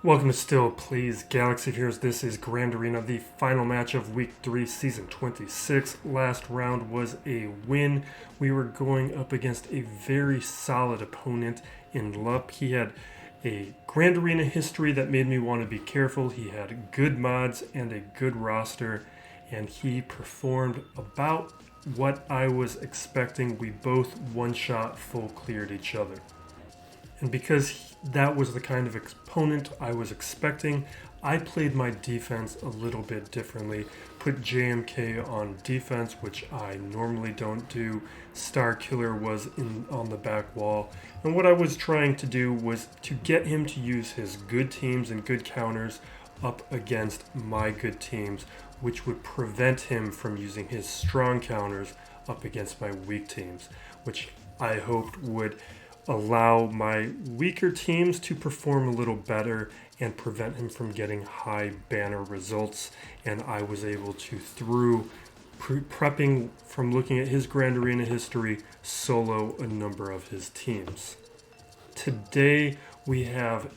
Welcome to Still Plays Galaxy Heroes. This is Grand Arena, the final match of Week 3, Season 26. Last round was a win. We were going up against a very solid opponent in Lup. He had a Grand Arena history that made me want to be careful. He had good mods and a good roster, and he performed about what I was expecting. We both one-shot full cleared each other. And because that was the kind of opponent I was expecting, I played my defense a little bit differently. Put JMK on defense, which I normally don't do. Star Killer was on the back wall. And what I was trying to do was to get him to use his good teams and good counters up against my good teams, which would prevent him from using his strong counters up against my weak teams, which I hoped would allow my weaker teams to perform a little better and prevent him from getting high banner results. And I was able to, through prepping from looking at his Grand Arena history, solo a number of his teams. Today we have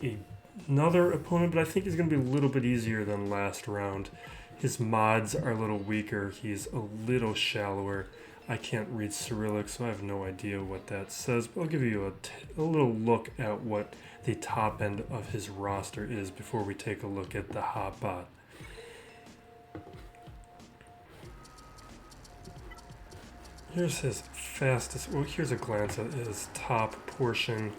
another opponent, but I think he's going to be a little bit easier than last round. His mods are a little weaker. He's a little shallower. I can't read Cyrillic, so I have no idea what that says, but I'll give you a little look at what the top end of his roster is before we take a look at the hot bot. Here's his fastest, well, here's a glance at his top portion.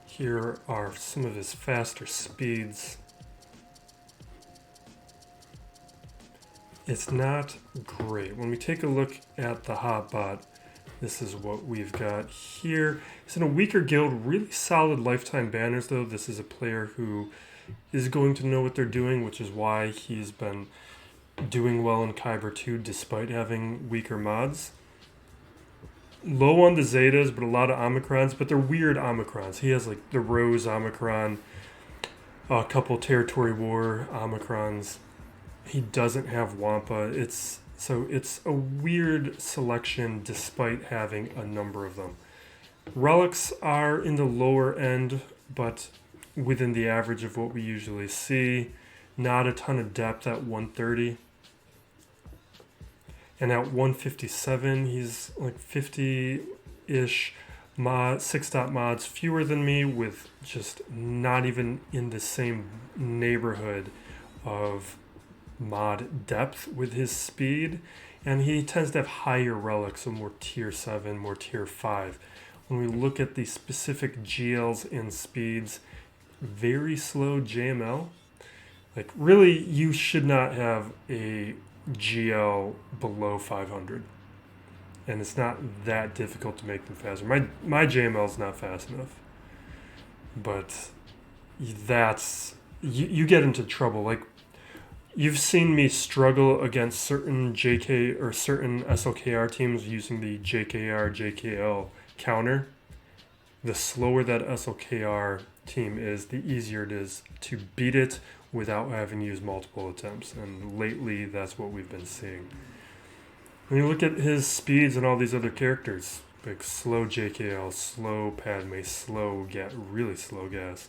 Here are some of his faster speeds. It's not great. When we take a look at the hotbot, this is what we've got here. He's in a weaker guild, really solid lifetime banners though. This is a player who is going to know what they're doing, which is why he's been doing well in Kyber 2 despite having weaker mods. Low on the Zetas, but a lot of Omicrons, but they're weird Omicrons. He has like the Rose Omicron, a couple Territory War Omicrons. He doesn't have Wampa. It's a weird selection despite having a number of them. Relics are in the lower end, but within the average of what we usually see. Not a ton of depth at 130. And at 157, he's like 50-ish mod, 6-dot mods, fewer than me, with just not even in the same neighborhood of mod depth with his speed, and he tends to have higher relics, so more tier 7, more tier 5. When we look at the specific GLs and speeds, very slow JML. Like really, you should not have a GL below 500, and it's not that difficult to make them faster. My JML is not fast enough, but that's you get into trouble. Like, you've seen me struggle against certain JK or certain SLKR teams using the JKR, JKL counter. The slower that SLKR team is, the easier it is to beat it without having to use multiple attempts. And lately, that's what we've been seeing. When you look at his speeds and all these other characters, like slow JKL, slow Padme, really slow gas.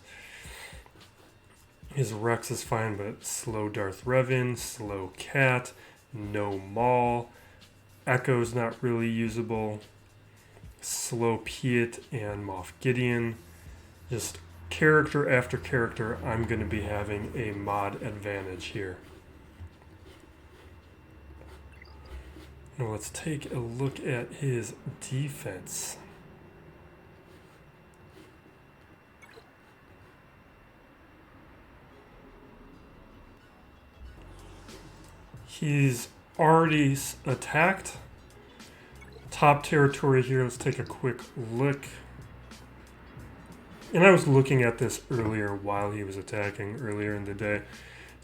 His Rex is fine, but slow Darth Revan, slow Cat, no Maul. Echo's not really usable. Slow Piet and Moff Gideon. Just character after character, I'm going to be having a mod advantage here. Now let's take a look at his defense. He's already attacked. Top territory here, let's take a quick look. And I was looking at this earlier while he was attacking earlier in the day.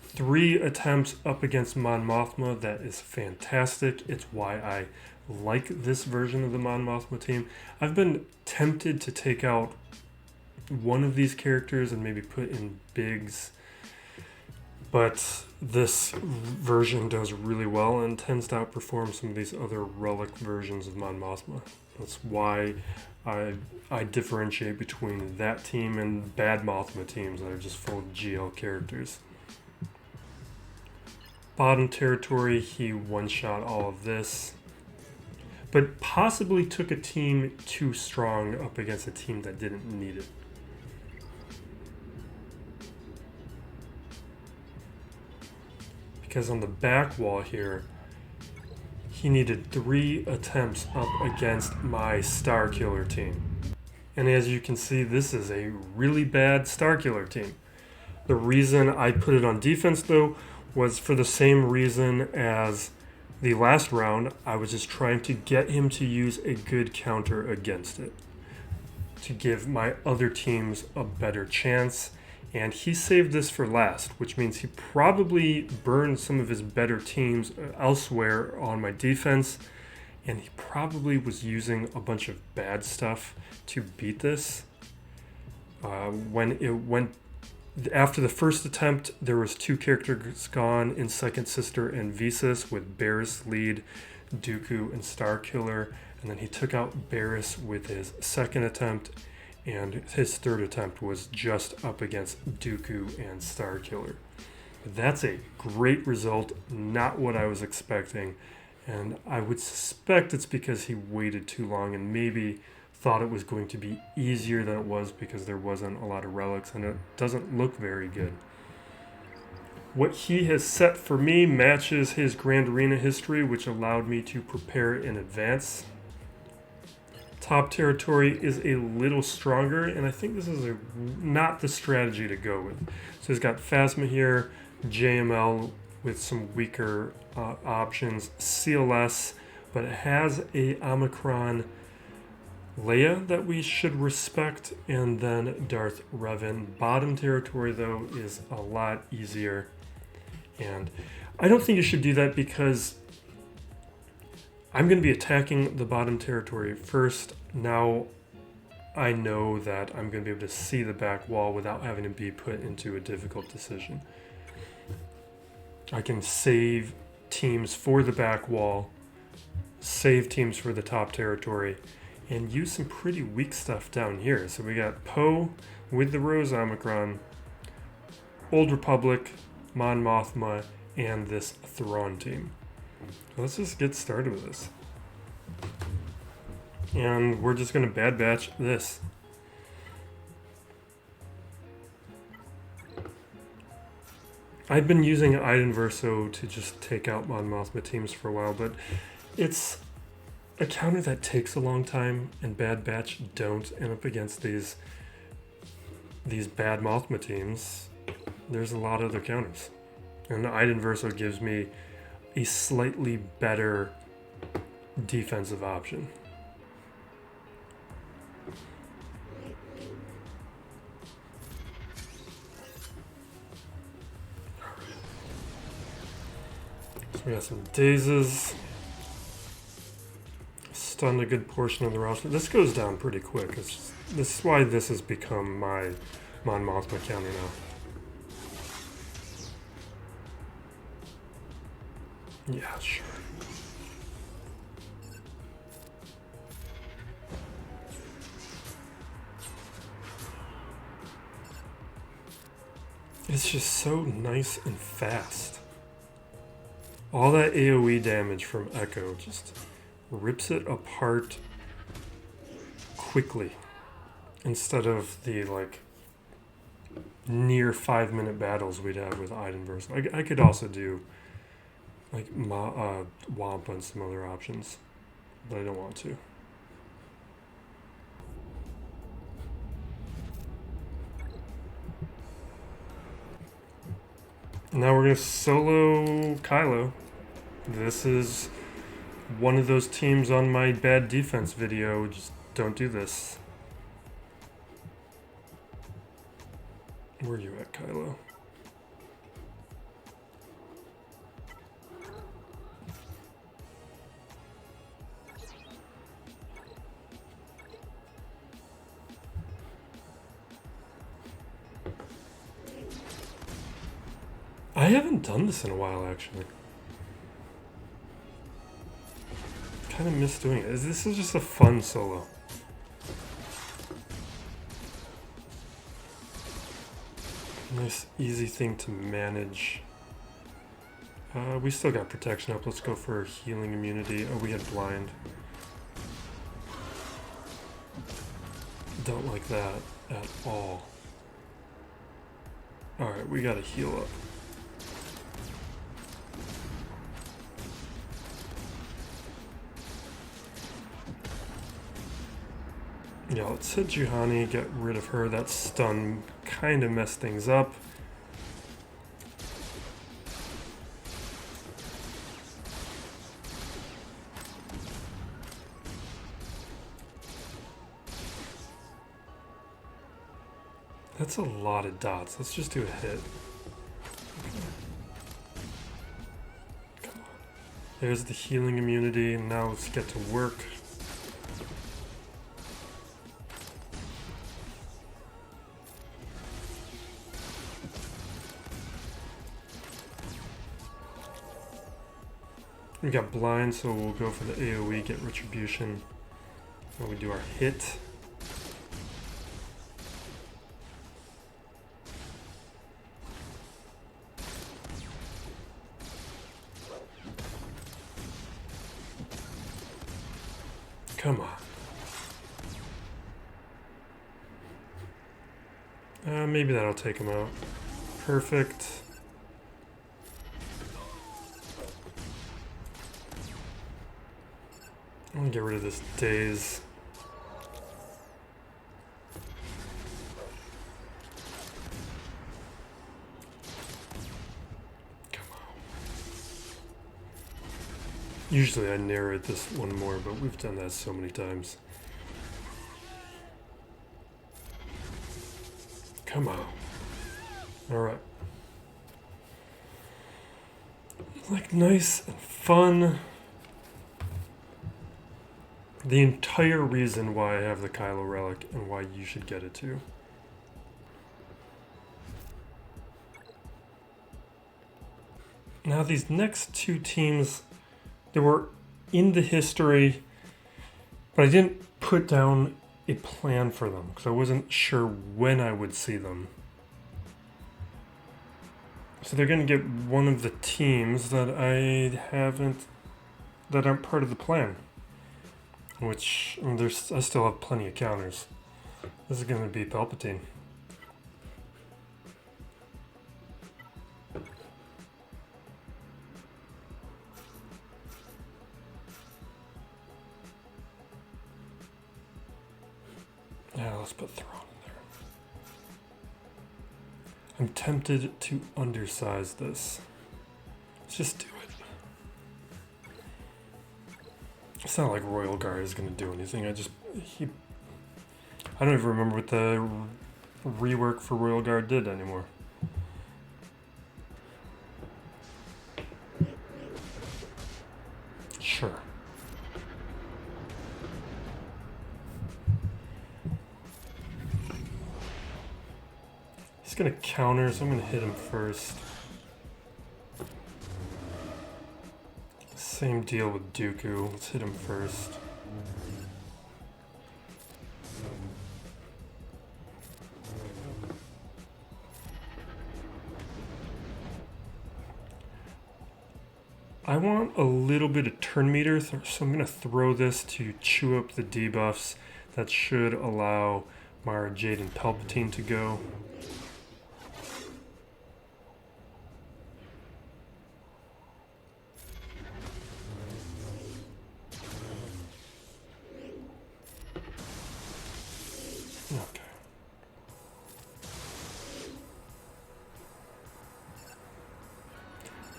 3 attempts up against Mon Mothma, that is fantastic. It's why I like this version of the Mon Mothma team. I've been tempted to take out one of these characters and maybe put in Biggs. But this version does really well and tends to outperform some of these other relic versions of Mon Mothma. That's why I differentiate between that team and bad Mothma teams that are just full of GL characters. Bottom territory, he one-shot all of this, but possibly took a team too strong up against a team that didn't need it. Because on the back wall here, he needed 3 attempts up against my Starkiller team. And as you can see, this is a really bad Starkiller team. The reason I put it on defense, though, was for the same reason as the last round. I was just trying to get him to use a good counter against it, to give my other teams a better chance. And he saved this for last, which means he probably burned some of his better teams elsewhere on my defense, and he probably was using a bunch of bad stuff to beat this. When it went after the first attempt, there was 2 characters gone in Second Sister and Visas, with Barriss lead, Dooku, and Starkiller, and then he took out Barriss with his second attempt, and his third attempt was just up against Dooku and Starkiller. That's a great result, not what I was expecting, and I would suspect it's because he waited too long and maybe thought it was going to be easier than it was because there wasn't a lot of relics and it doesn't look very good. What he has set for me matches his Grand Arena history, which allowed me to prepare in advance. Top territory is a little stronger, and I think this is not the strategy to go with. So he's got Phasma here, JML with some weaker options, CLS, but it has a Omicron Leia that we should respect, and then Darth Revan. Bottom territory, though, is a lot easier, and I don't think you should do that because I'm going to be attacking the bottom territory first. Now I know that I'm going to be able to see the back wall without having to be put into a difficult decision. I can save teams for the back wall, save teams for the top territory, and use some pretty weak stuff down here. So we got Poe with the Rose Omicron, Old Republic, Mon Mothma, and this Thrawn team. Let's just get started with this. And we're just going to bad batch this. I've been using Iden Verso to just take out Mon Mothma teams for a while, but it's a counter that takes a long time, and bad batch don't. And up against these bad Mothma teams, there's a lot of other counters. And Iden Verso gives me a slightly better defensive option. So we got some dazes. Stunned a good portion of the roster. This goes down pretty quick. This is why this has become my Mon Mothma counter now. Yeah, sure. It's just so nice and fast. All that AoE damage from Echo just rips it apart quickly instead of the near 5-minute battles we'd have with Iden Verso. I could also do Wampa and some other options, but I don't want to. Now we're going to solo Kylo. This is one of those teams on my bad defense video. Just don't do this. Where are you at, Kylo? I haven't done this in a while, actually. Kind of miss doing it. This is just a fun solo. Nice, easy thing to manage. We still got protection up. Let's go for healing immunity. Oh, we had blind. Don't like that at all. Alright, we gotta heal up. Yeah, let's hit Juhani, get rid of her. That stun kind of messed things up. That's a lot of dots. Let's just do a hit. Come on. There's the healing immunity, and now let's get to work. We got blind, so we'll go for the AoE, get retribution. When we do our hit. Come on. Maybe that'll take him out. Perfect. I'm gonna get rid of this daze. Come on. Usually I narrate this one more, but we've done that so many times. Come on. Alright. Like nice and fun. The entire reason why I have the Kylo relic and why you should get it too. Now these next two teams, they were in the history, but I didn't put down a plan for them because I wasn't sure when I would see them. So they're going to get one of the teams that that aren't part of the plan. Which, I mean, I still have plenty of counters. This is going to be Palpatine. Yeah, let's put Thrawn in there. I'm tempted to undersize this. Let's just do it. It's not like Royal Guard is going to do anything. I don't even remember what the rework for Royal Guard did anymore. Sure. He's going to counter, so I'm going to hit him first. Same deal with Dooku. Let's hit him first. I want a little bit of turn meter, so I'm going to throw this to chew up the debuffs. That should allow Mara Jade and Palpatine to go.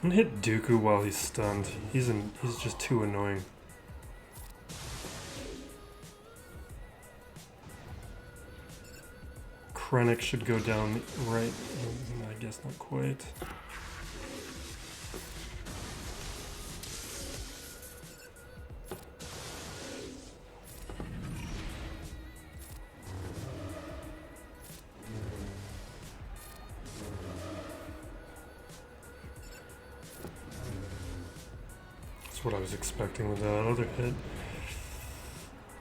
I'm gonna hit Dooku while he's stunned. He's just too annoying. Krennic should go down right. I guess not quite. That's what I was expecting with that other hit.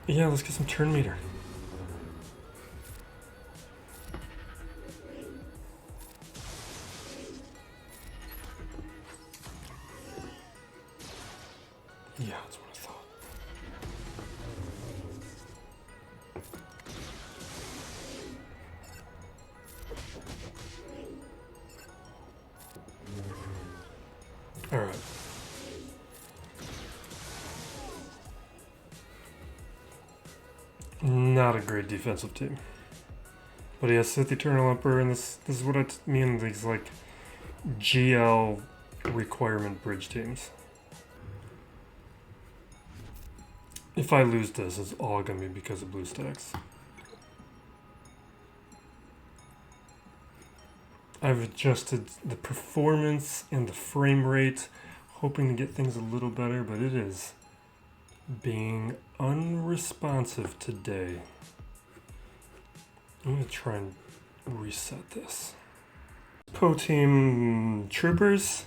Yeah, let's get some turn meter. Yeah, that's what I thought. All right. Not a great defensive team. But yeah, Sith Eternal Emperor, and this is what I mean, these like GL requirement bridge teams. If I lose this, it's all gonna be because of blue stacks. I've adjusted the performance and the frame rate, hoping to get things a little better, but it is being unresponsive today. I'm gonna try and reset this. Po team Trprs.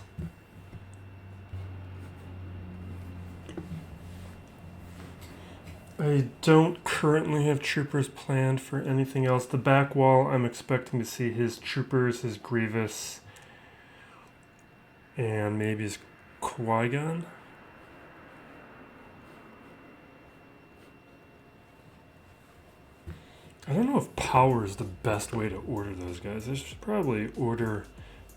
I don't currently have Trprs planned for anything else. The back wall, I'm expecting to see his Trprs, his Grievous, and maybe his Qui-Gon. I don't know if power is the best way to order those guys. I should probably order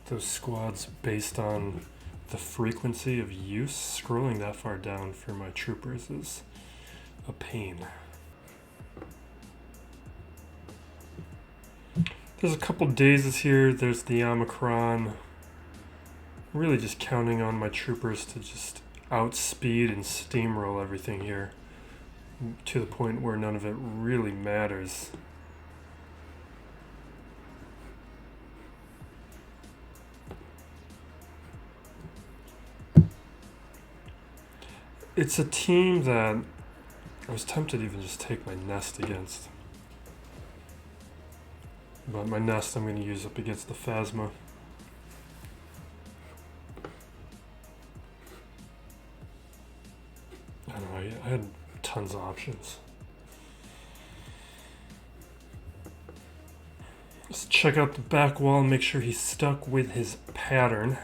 those squads based on the frequency of use. Scrolling that far down for my Trprs is a pain. There's a couple dazes here. There's the Omicron. Really just counting on my Trprs to just outspeed and steamroll everything here to the point where none of it really matters. It's a team that I was tempted to even just take my nest against. But my nest I'm going to use up against the Phasma. I don't know, I had tons of options. Let's check out the back wall and make sure he's stuck with his pattern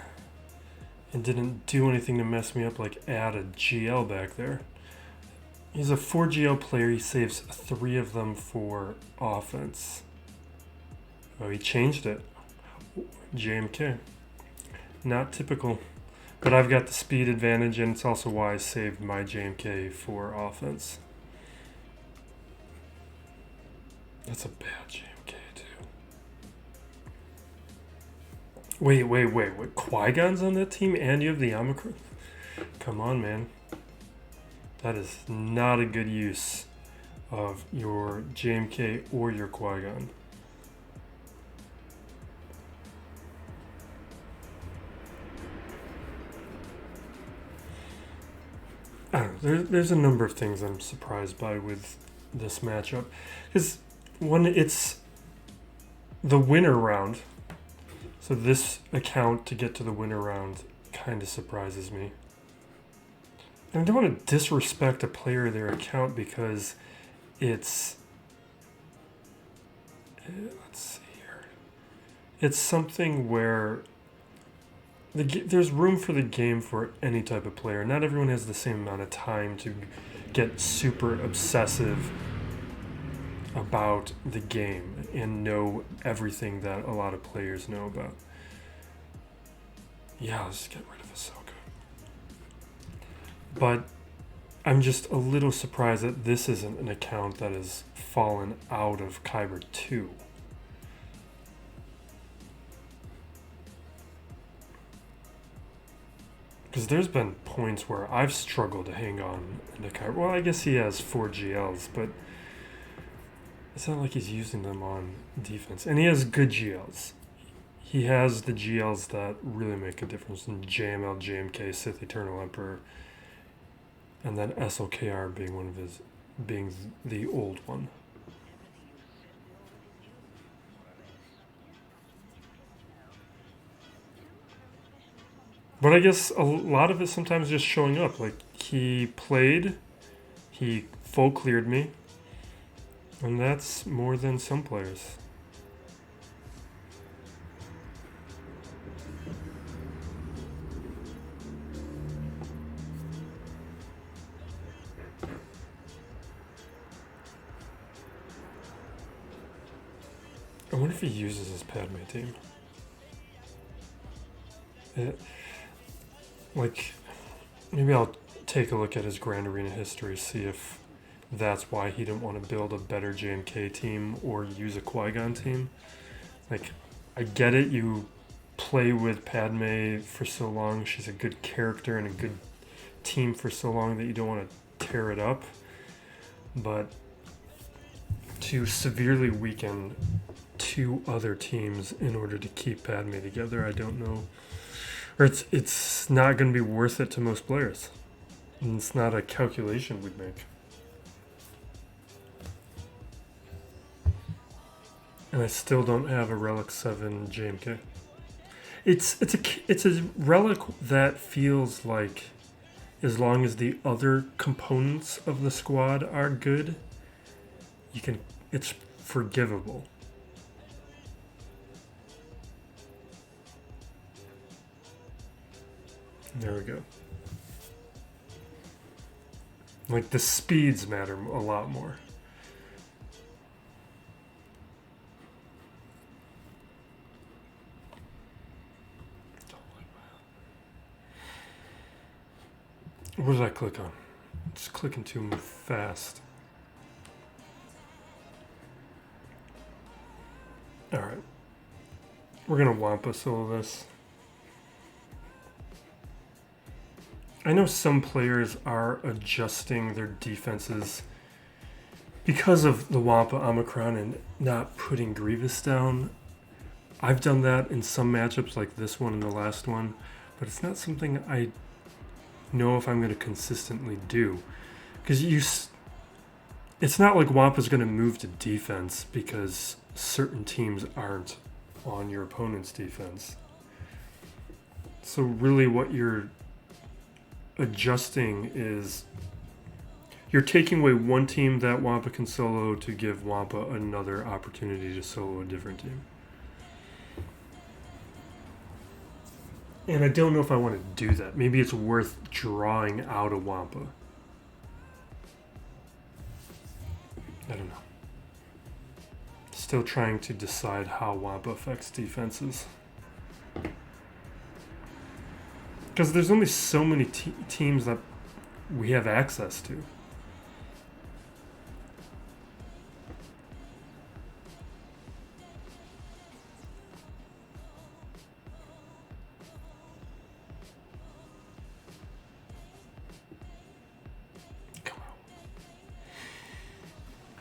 and didn't do anything to mess me up, like add a GL back there. He's a 4 GL player. He saves 3 of them for offense. Oh, he changed it. JMK. Not typical. But I've got the speed advantage, and it's also why I saved my JMK for offense. That's a bad JMK, too. Wait. Qui-Gon's on that team, and you have the Omicron? Come on, man. That is not a good use of your JMK or your Qui-Gon. I don't know, there's a number of things I'm surprised by with this matchup. Because when it's the winner round, so this account to get to the winner round kind of surprises me. And I don't want to disrespect a player or their account because it's, let's see here, it's something where there's room for the game for any type of player. Not everyone has the same amount of time to get super obsessive about the game and know everything that a lot of players know about. Yeah, let's get rid of Ahsoka. But I'm just a little surprised that this isn't an account that has fallen out of Kyber 2. Because there's been points where I've struggled to hang on to Kyber. Well, I guess he has 4 GLs, but it's not like he's using them on defense. And he has good GLs. He has the GLs that really make a difference in JML, JMK, Sith Eternal Emperor, and then SLKR being one of his, being the old one. But I guess a lot of it sometimes just showing up. Like, he played, he full cleared me, and that's more than some players. I wonder if he uses his Padme team. Like, maybe I'll take a look at his Grand Arena history, see if that's why he didn't want to build a better JMK team or use a Qui-Gon team. Like, I get it, you play with Padme for so long, she's a good character and a good team for so long that you don't want to tear it up. But to severely weaken two other teams in order to keep Padme together, I don't know. Or it's not going to be worth it to most players. And it's not a calculation we'd make. And I still don't have a Relic 7 JMK. It's a relic that feels like, as long as the other components of the squad are good, it's forgivable. There we go. Like, the speeds matter a lot more. What did I click on? Just clicking too fast. Alright. We're gonna Wampa solo this. I know some players are adjusting their defenses because of the Wampa Omicron and not putting Grievous down. I've done that in some matchups like this one and the last one, but it's not something I know if I'm going to consistently do. Because it's not like Wampa's going to move to defense because certain teams aren't on your opponent's defense. So really what you're adjusting is you're taking away one team that Wampa can solo to give Wampa another opportunity to solo a different team. And I don't know if I want to do that. Maybe it's worth drawing out a Wampa. I don't know. Still trying to decide how Wampa affects defenses. Because there's only so many teams that we have access to.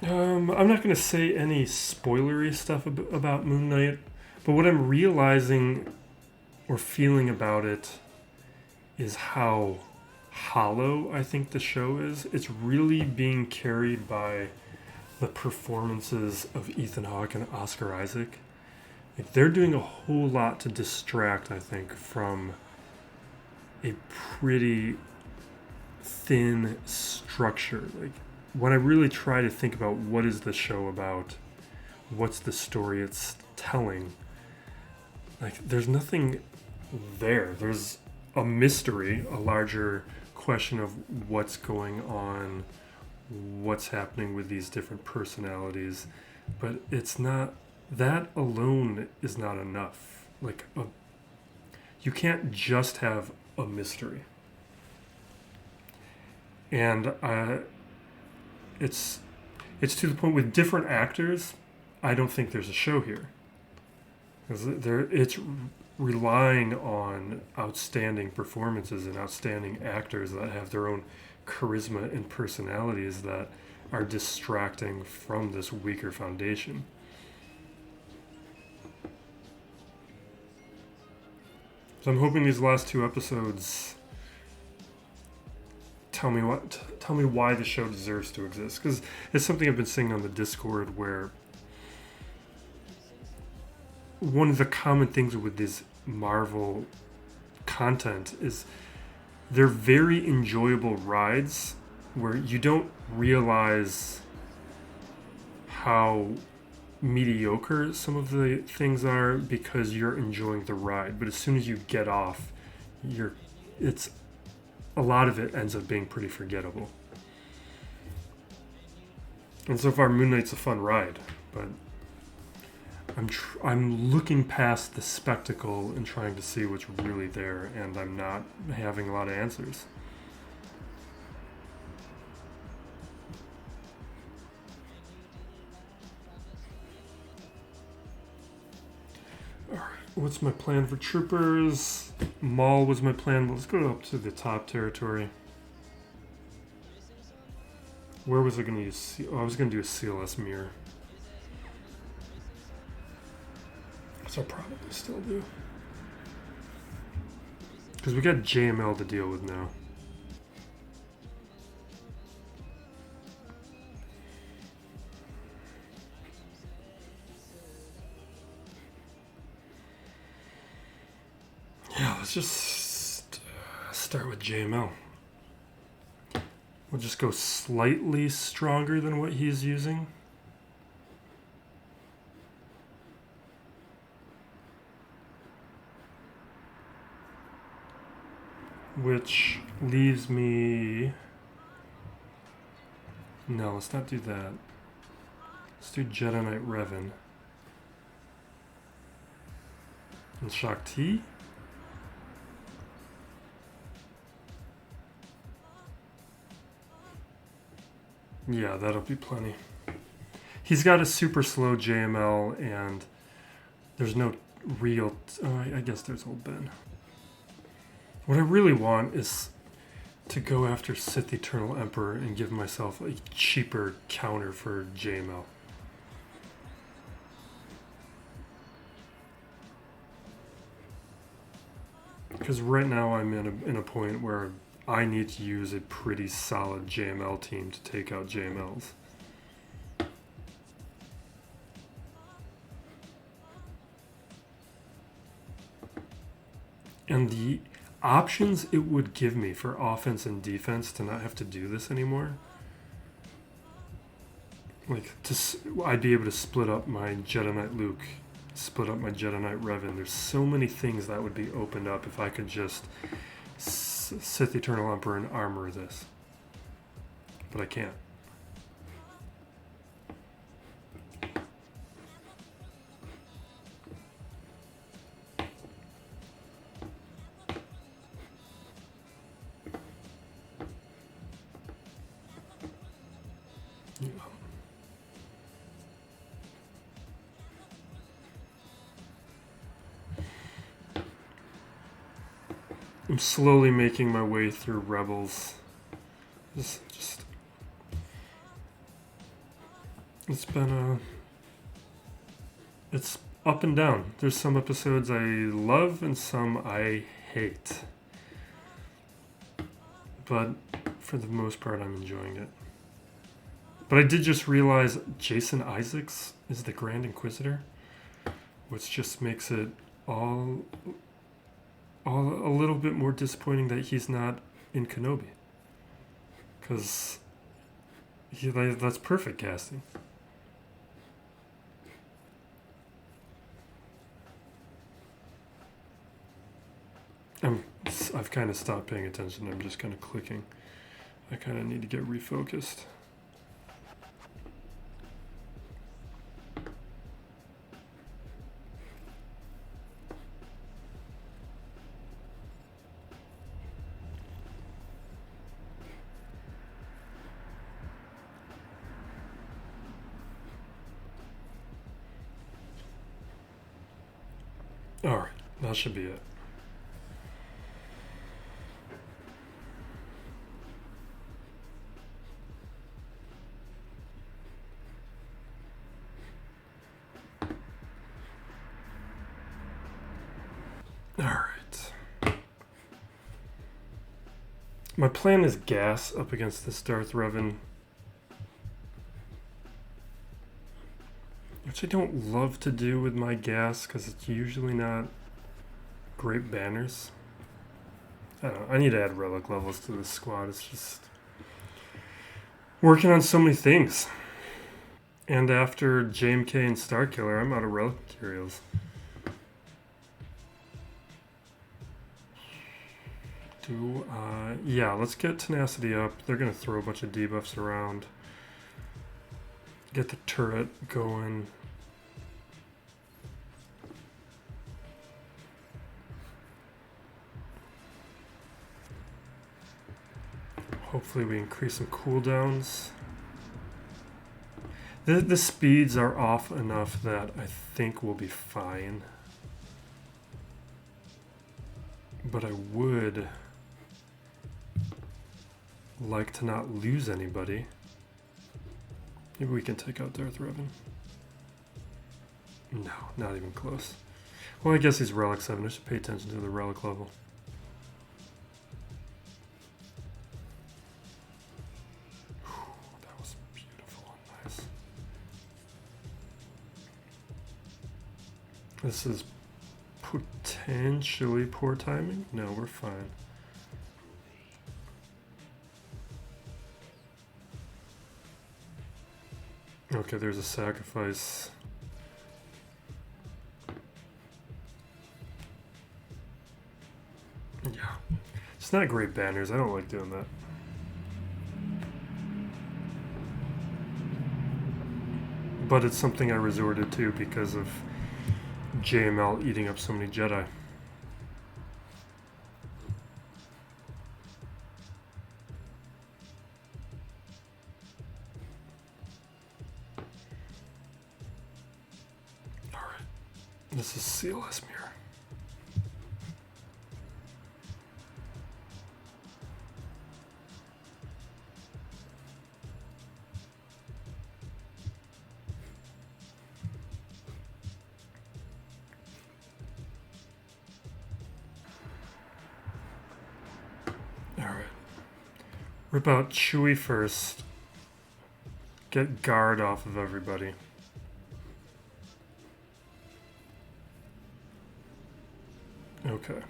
I'm not going to say any spoilery stuff about Moon Knight, but what I'm realizing or feeling about it is how hollow I think the show is. It's really being carried by the performances of Ethan Hawke and Oscar Isaac. Like, they're doing a whole lot to distract, I think, from a pretty thin structure. Like, when I really try to think about what is the show about, what's the story it's telling, like, there's nothing there. There's a mystery, a larger question of what's going on, what's happening with these different personalities, but it's not, that alone is not enough. Like, you can't just have a mystery. And it's to the point with different actors, I don't think there's a show here. Because it's relying on outstanding performances and outstanding actors that have their own charisma and personalities that are distracting from this weaker foundation. So I'm hoping these last two episodes tell me why the show deserves to exist, because it's something I've been saying on the Discord, where one of the common things with these Marvel content is they're very enjoyable rides where you don't realize how mediocre some of the things are because you're enjoying the ride. But as soon as you get off, it's a lot of it ends up being pretty forgettable. And so far, Moon Knight's a fun ride, but I'm looking past the spectacle and trying to see what's really there, and I'm not having a lot of answers. Alright, what's my plan for Trprs? Maul was my plan. Let's go up to the top territory. Where was I going to use? I was going to do a CLS mirror. So I'll probably still do. Because we got JML to deal with now. Yeah, let's just start with JML. We'll just go slightly stronger than what he's using. Which leaves me... No, let's not do that. Let's do Jedi Knight Revan. And Shakti. Yeah, that'll be plenty. He's got a super slow JML, and there's no real... I guess there's Old Ben. What I really want is to go after Sith Eternal Emperor and give myself a cheaper counter for JML. Because right now I'm in a point where I need to use a pretty solid JML team to take out JMLs. And the options it would give me for offense and defense to not have to do this anymore. Like, I'd be able to split up my Jedi Knight Luke, split up my Jedi Knight Revan. There's so many things that would be opened up if I could just Sith Eternal Emperor and armor this. But I can't. I'm slowly making my way through Rebels. It's been it's up and down. There's some episodes I love and some I hate. But for the most part, I'm enjoying it. But I did just realize Jason Isaacs is the Grand Inquisitor, which just makes it all a little bit more disappointing that he's not in Kenobi. Because that's perfect casting. I've kind of stopped paying attention. I'm just kind of clicking. I kind of need to get refocused. Alright, that should be it. Alright. My plan is gas up against this Darth Revan, which I don't love to do with my gas because it's usually not great banners. I don't know. I need to add relic levels to this squad. It's just working on so many things. And after JMK and Starkiller, I'm out of relic materials. Yeah, let's get tenacity up. They're going to throw a bunch of debuffs around. Get the turret going. Hopefully we increase some cooldowns. The speeds are off enough that I think we'll be fine. But I would like to not lose anybody. Maybe we can take out Darth Revan. No, not even close. Well, I guess he's Relic 7. I should pay attention to the Relic level. Whew, that was beautiful and nice. This is potentially poor timing. No, we're fine. Okay, there's a sacrifice. Yeah. It's not great banners. I don't like doing that. But it's something I resorted to because of JML eating up so many Jedi. This is CLS mirror. All right. Rip out Chewie first. Get guard off of everybody. Okay.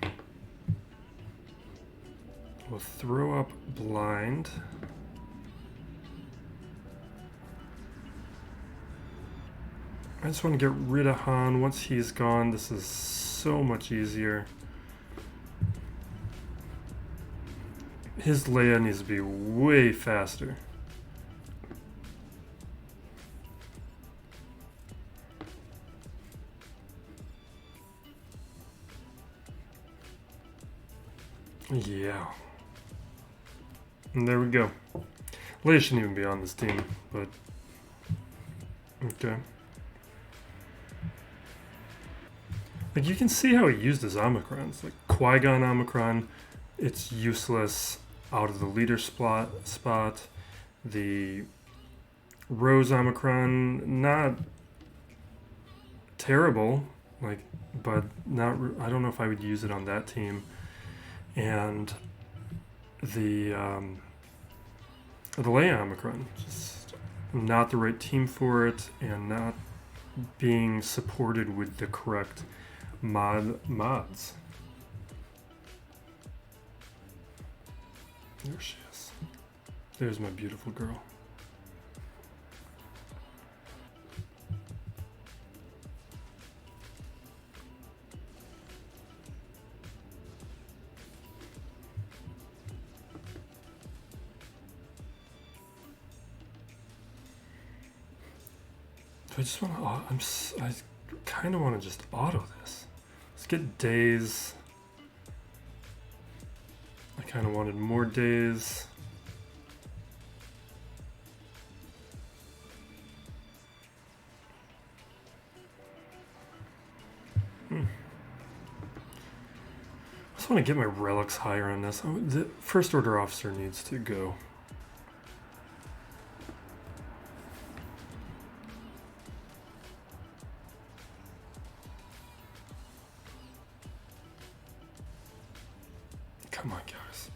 We'll throw up blind. I just want to get rid of Han. Once he's gone, this is so much easier. His Leia needs to be way faster. Yeah. And there we go. Leia shouldn't even be on this team, but okay. Like, you can see how he used his Omicrons. Like, Qui-Gon Omicron, it's useless out of the leader spot. The Rose Omicron, not terrible, like, but not. I don't know if I would use it on that team. And the Leia Omicron, just not the right team for it, and not being supported with the correct mods. There she is. There's my beautiful girl. I just want to. I kind of want to just auto this. Let's get days. I kind of wanted more days. I just want to get my relics higher on this. The First Order officer needs to go. Come on, guys.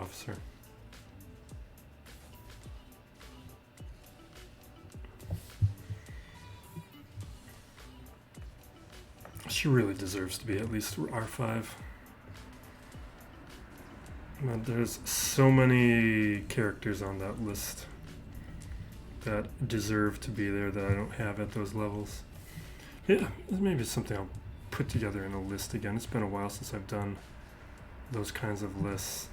officer. She really deserves to be at least R5. But there's so many characters on that list that deserve to be there that I don't have at those levels. Yeah, maybe it's something I'll put together in a list again. It's been a while since I've done those kinds of lists.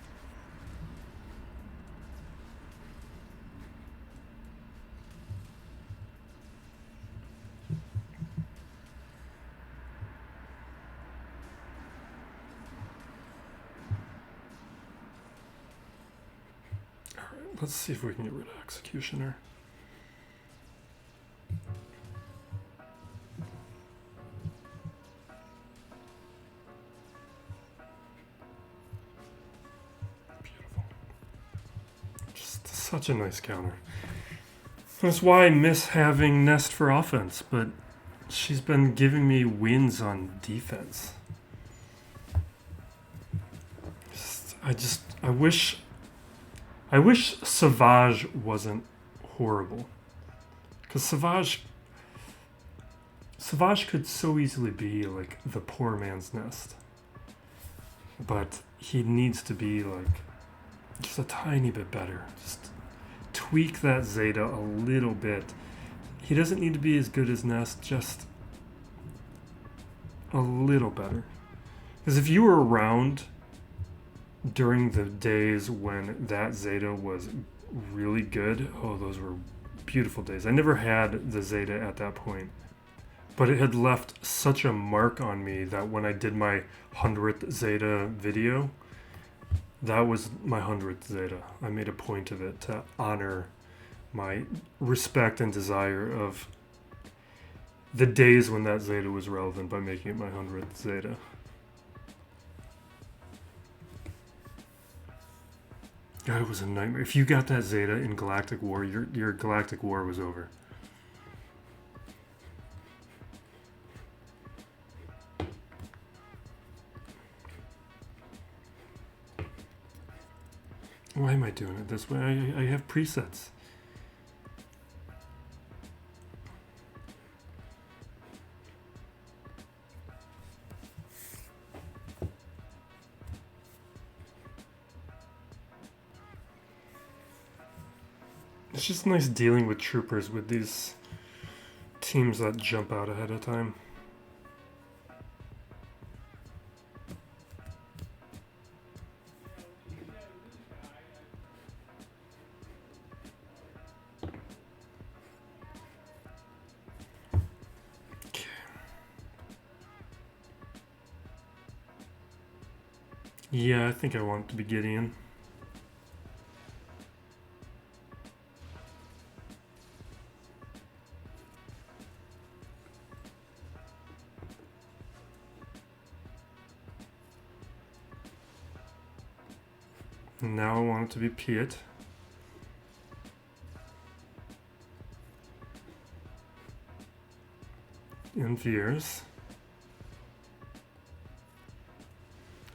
Alright, let's see if we can get rid of Executioner. Such a nice counter. That's why I miss having Nest for offense, but she's been giving me wins on defense. I wish Savage wasn't horrible. Because Savage could so easily be like the poor man's Nest. But he needs to be like just a tiny bit better. Just tweak that Zeta a little bit. He doesn't need to be as good as Nest, just a little better. Because if you were around during the days when that Zeta was really good, oh, those were beautiful days. I never had the Zeta at that point, but it had left such a mark on me that when I did my 100th Zeta video, that was my 100th Zeta. I made a point of it to honor my respect and desire of the days when that Zeta was relevant by making it my 100th Zeta. God, it was a nightmare. If you got that Zeta in Galactic War, your Galactic War was over. Why am I doing it this way? I have presets. It's just nice dealing with Trprs with these teams that jump out ahead of time. Yeah, I think I want it to be Gideon. And now I want it to be Piet. And Veers.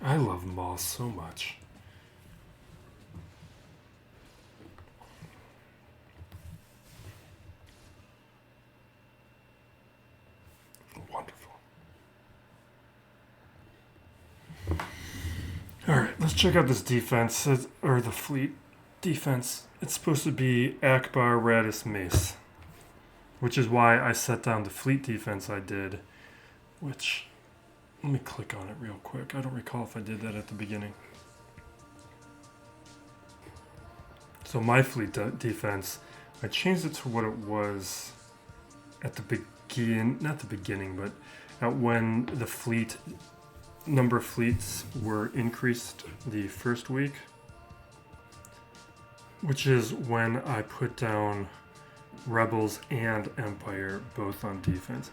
I love Maul so much. Wonderful. Alright, let's check out this defense, or the fleet defense. It's supposed to be Akbar, Raddus, Mace. Which is why I set down the fleet defense I did, which... Let me click on it real quick. I don't recall if I did that at the beginning. So my fleet defense, I changed it to what it was at the begin, not the beginning, but at when the fleet, number of fleets were increased the first week, which is when I put down Rebels and Empire both on defense.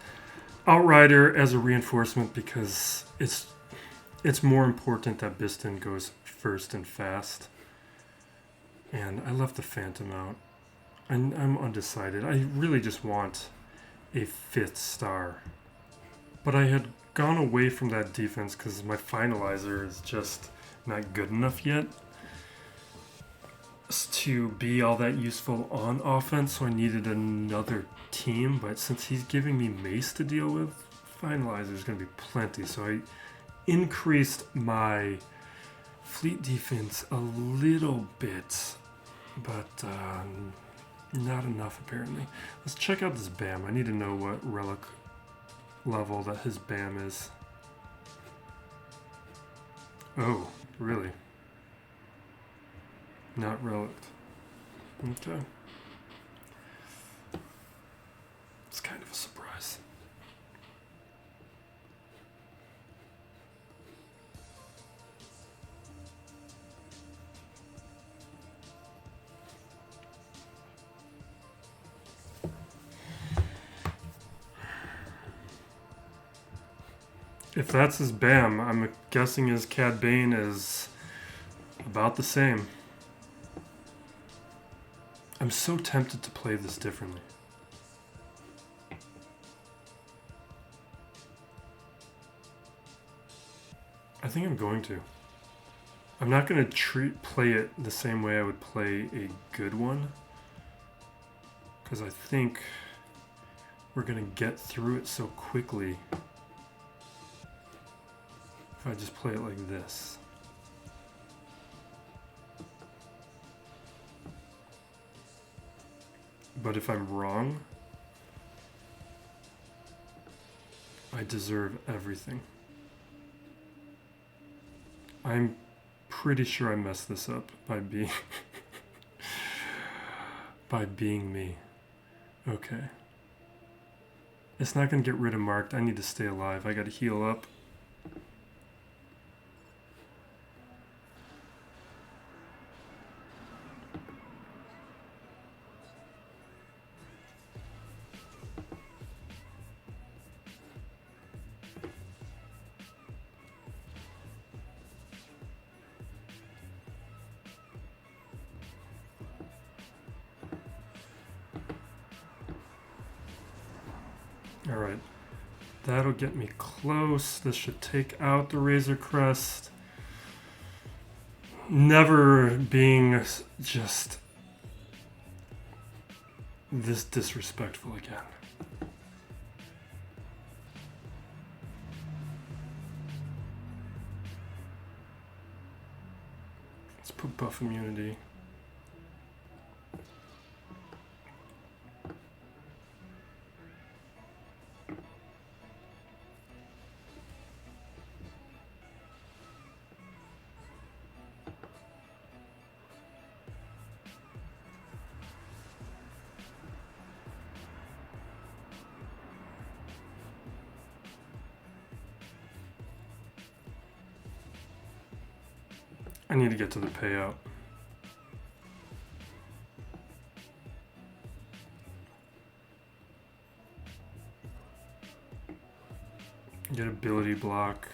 Outrider as a reinforcement because it's more important that Biston goes first and fast. And I left the Phantom out. I'm undecided. I really just want a 5th star. But I had gone away from that defense because my Finalizer is just not good enough yet. to be all that useful on offense, so I needed another team. But since he's giving me mace to deal with, Finalizer is going to be plenty. So I increased my fleet defense a little bit, but not enough apparently. Let's check out this BAM. I need to know what relic level that his BAM is. Oh, really? Not relic. Okay. It's kind of a surprise. If that's his BAM, I'm guessing his Cad Bane is about the same. I'm so tempted to play this differently. I think I'm going to. I'm not going to play it the same way I would play a good one, because I think we're going to get through it so quickly if I just play it like this. But if I'm wrong, I deserve everything. I'm pretty sure I messed this up by being by being me. Okay. It's not gonna get rid of marked. I need to stay alive. I gotta heal up. Alright, that'll get me close. This should take out the Razor Crest. Never being just this disrespectful again. Let's put buff immunity. I need to get to the payout. Get ability block.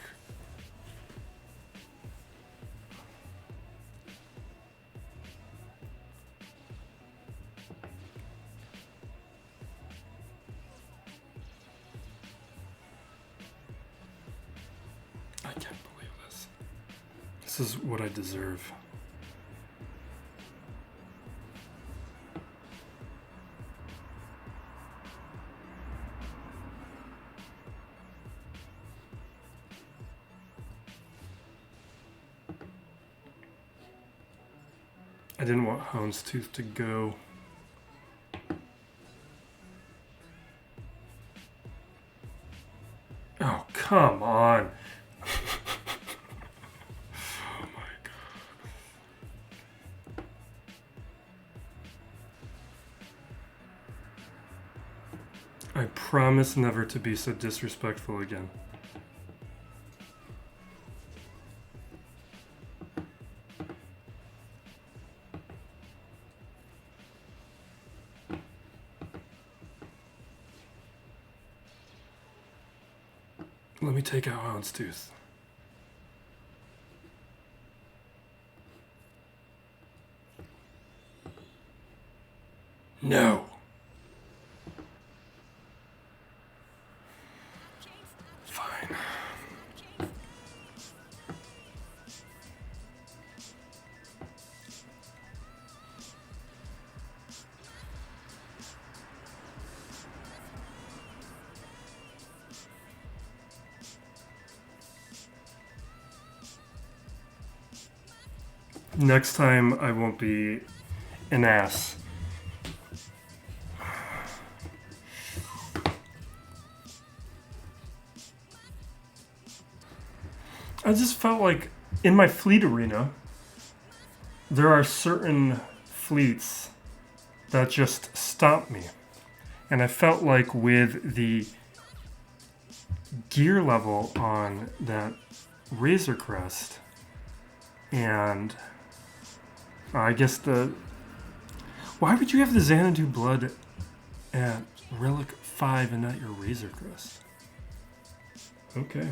I can't believe this. This is what I deserve. I didn't want Houndstooth to go. Oh, come on. Oh my God. I promise never to be so disrespectful again. Let me take out Houndstooth. No. Fine. Next time I won't be an ass. I just felt like in my fleet arena, there are certain fleets that just stop me. And I felt like with the gear level on that Razor Crest and I guess why would you have the Xanadu Blood at Relic 5 and not your Razor Crest? Okay.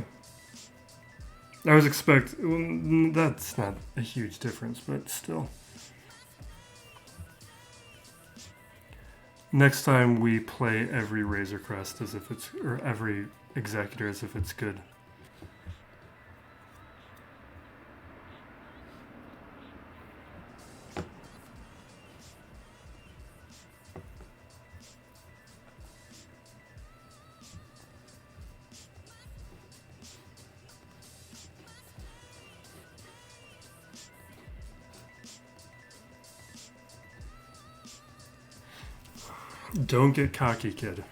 I was well, that's not a huge difference, but still. Next time we play every Razor Crest as if it's, or every Executor as if it's good. Don't get cocky, kid.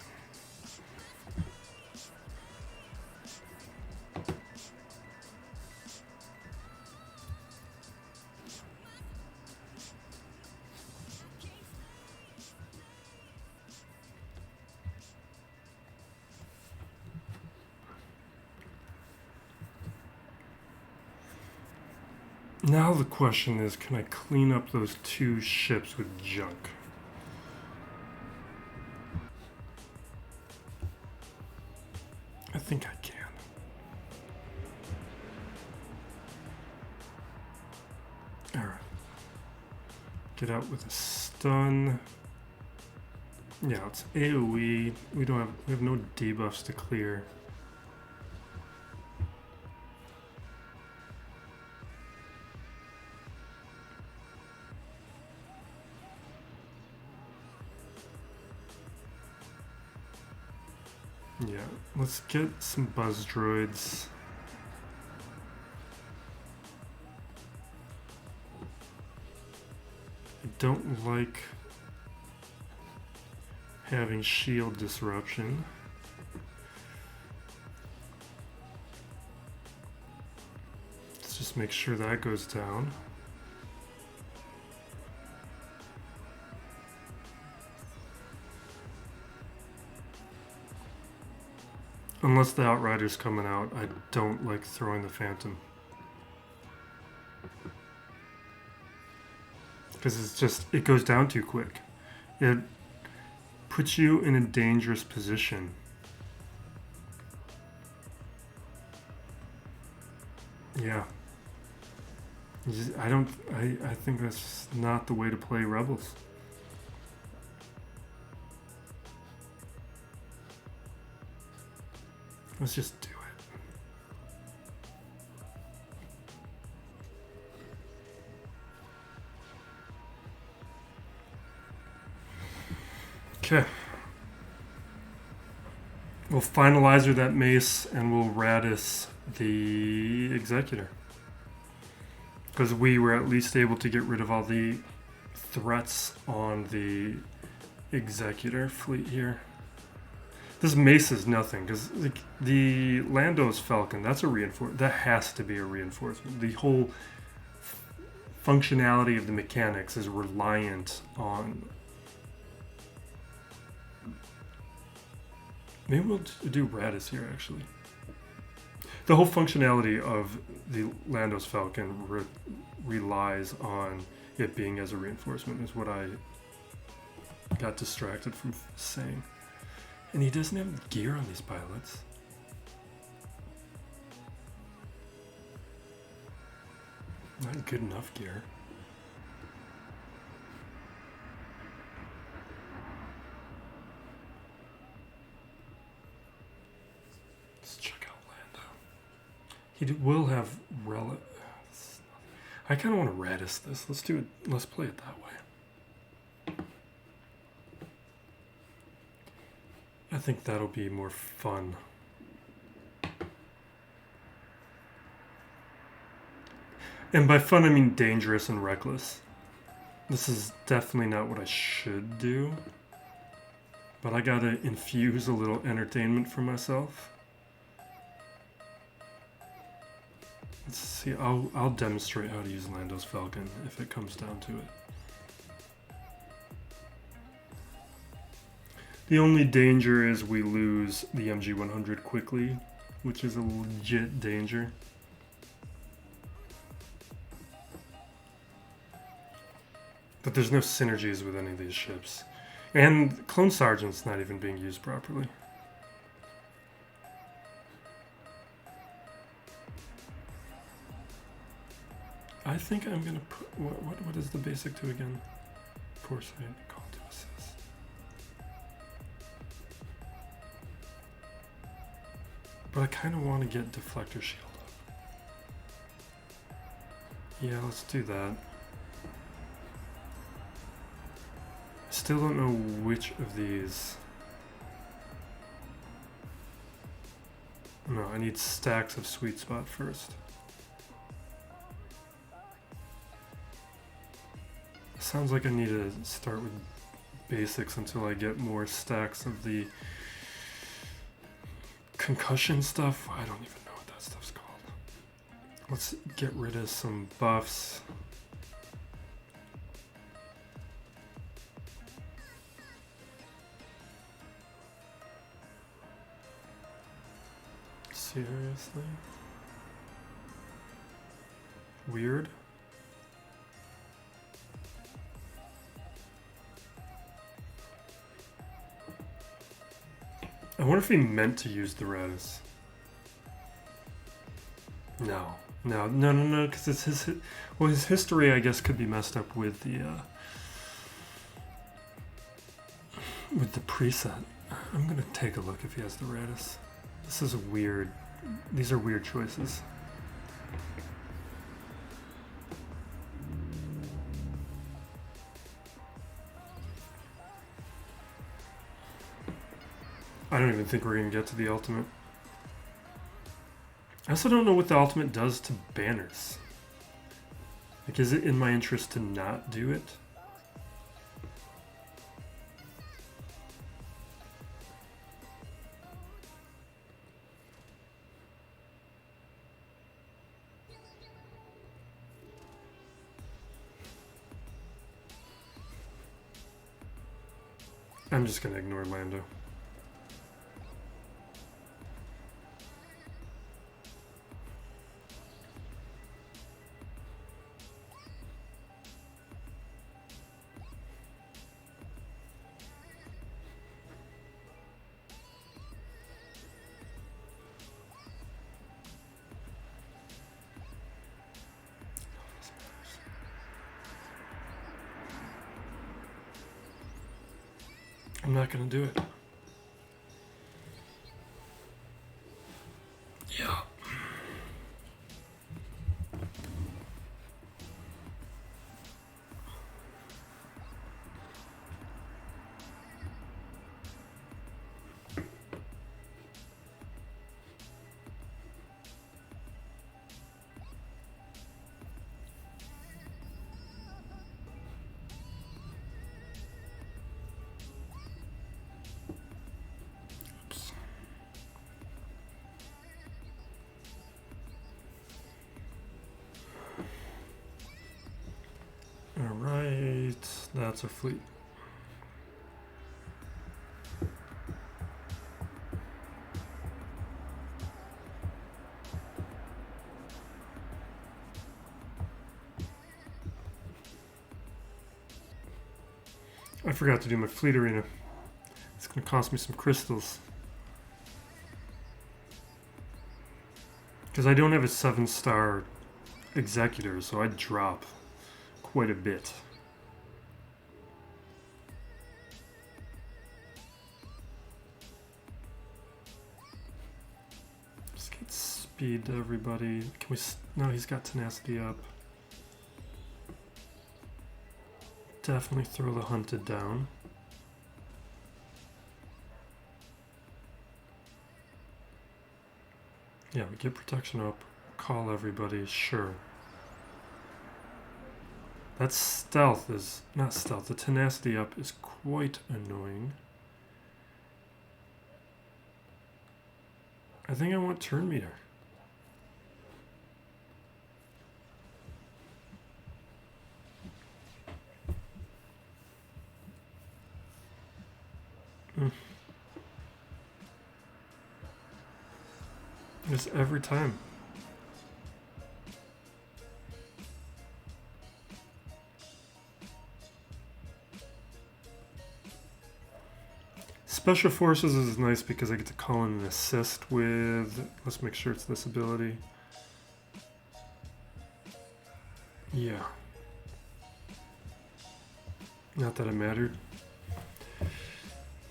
Now the question is, can I clean up those 2 ships with junk? I think I can. Alright. Get out with a stun. Yeah, it's AoE. We have no debuffs to clear. Yeah, let's get some buzz droids. I don't like having shield disruption. Let's just make sure that goes down. Unless the Outrider's coming out, I don't like throwing the Phantom. Because it goes down too quick. It puts you in a dangerous position. Yeah. I think that's not the way to play Rebels. Let's just do it. Okay. We'll Finalizer that mace and we'll Raddus the Executor. Because we were at least able to get rid of all the threats on the Executor fleet here. This mace is nothing, because like, the Lando's Falcon, that's a reinforcement. That has to be a reinforcement. The whole functionality of the mechanics is reliant on... Maybe we'll do Raddus here, actually. The whole functionality of the Lando's Falcon relies on it being as a reinforcement, is what I got distracted from saying. And he doesn't have gear on these pilots. Not good enough gear. Let's check out Lando. He will have relic. I kind of want to Raddus this. Let's do it. Let's play it that way. I think that'll be more fun. And by fun, I mean dangerous and reckless. This is definitely not what I should do. But I gotta infuse a little entertainment for myself. Let's see, I'll demonstrate how to use Lando's Falcon if it comes down to it. The only danger is we lose the MG100 quickly, which is a legit danger. But there's no synergies with any of these ships. And Clone Sergeant's not even being used properly. I think I'm gonna put, what is the basic to again? Foresight, call to assist. But I kind of want to get Deflector Shield up. Yeah, let's do that. Still don't know which of these. No, I need stacks of Sweet Spot first. Sounds like I need to start with basics until I get more stacks of the concussion stuff. I don't even know what that stuff's called. Let's get rid of some buffs. Seriously? Weird. I wonder if he meant to use the Raddus. No, because it's his. Well, his history, I guess, could be messed up with the preset. I'm gonna take a look if he has the Raddus. This is a weird. These are weird choices. I don't even think we're going to get to the ultimate. I also don't know what the ultimate does to banners. Like, is it in my interest to not do it? I'm just going to ignore Lando. I'm not gonna do it. Yeah. Alright, that's a fleet. I forgot to do my fleet arena. It's going to cost me some crystals. Because I don't have a 7-star executor, so I'd drop quite a bit. Just get speed to everybody. Can we? No, he's got tenacity up. Definitely throw the hunted down. Yeah, we get protection up. Call everybody, sure. That stealth is... not stealth. The tenacity up is quite annoying. I think I want turn meter. Just every time. Special Forces is nice because I get to call in an assist with... let's make sure it's this ability. Yeah. Not that it mattered.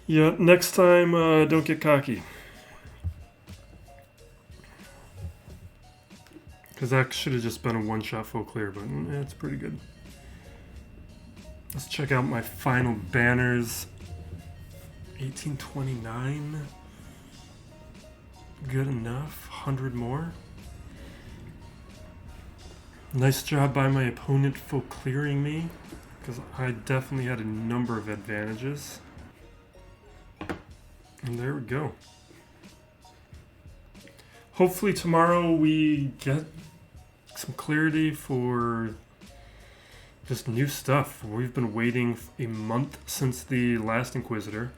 Yeah, next time, don't get cocky. Because that should have just been a one-shot full clear, but it's pretty good. Let's check out my final banners. 1829. Good enough. 100 more. Nice job by my opponent full clearing me, because I definitely had a number of advantages. And there we go. Hopefully tomorrow we get some clarity for just new stuff. We've been waiting a month since the last Inquisitor.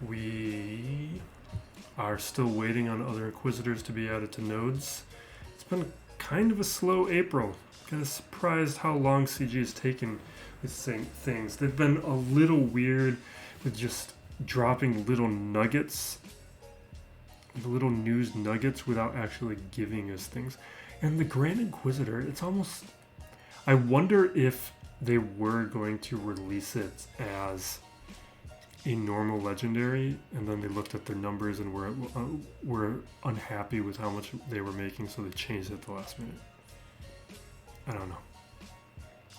We are still waiting on other Inquisitors to be added to nodes. It's been kind of a slow April. Kind of surprised how long CG has taken with saying things. They've been a little weird with just dropping little nuggets, little news nuggets without actually giving us things. And the Grand Inquisitor, it's almost... I wonder if they were going to release it as a normal legendary, and then they looked at their numbers and were unhappy with how much they were making, so they changed it at the last minute. I don't know.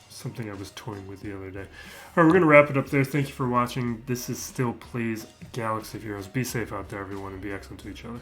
Something I was toying with the other day. All right, we're going to wrap it up there. Thank you for watching. This is still Plays Galaxy of Heroes. Be safe out there, everyone, and be excellent to each other.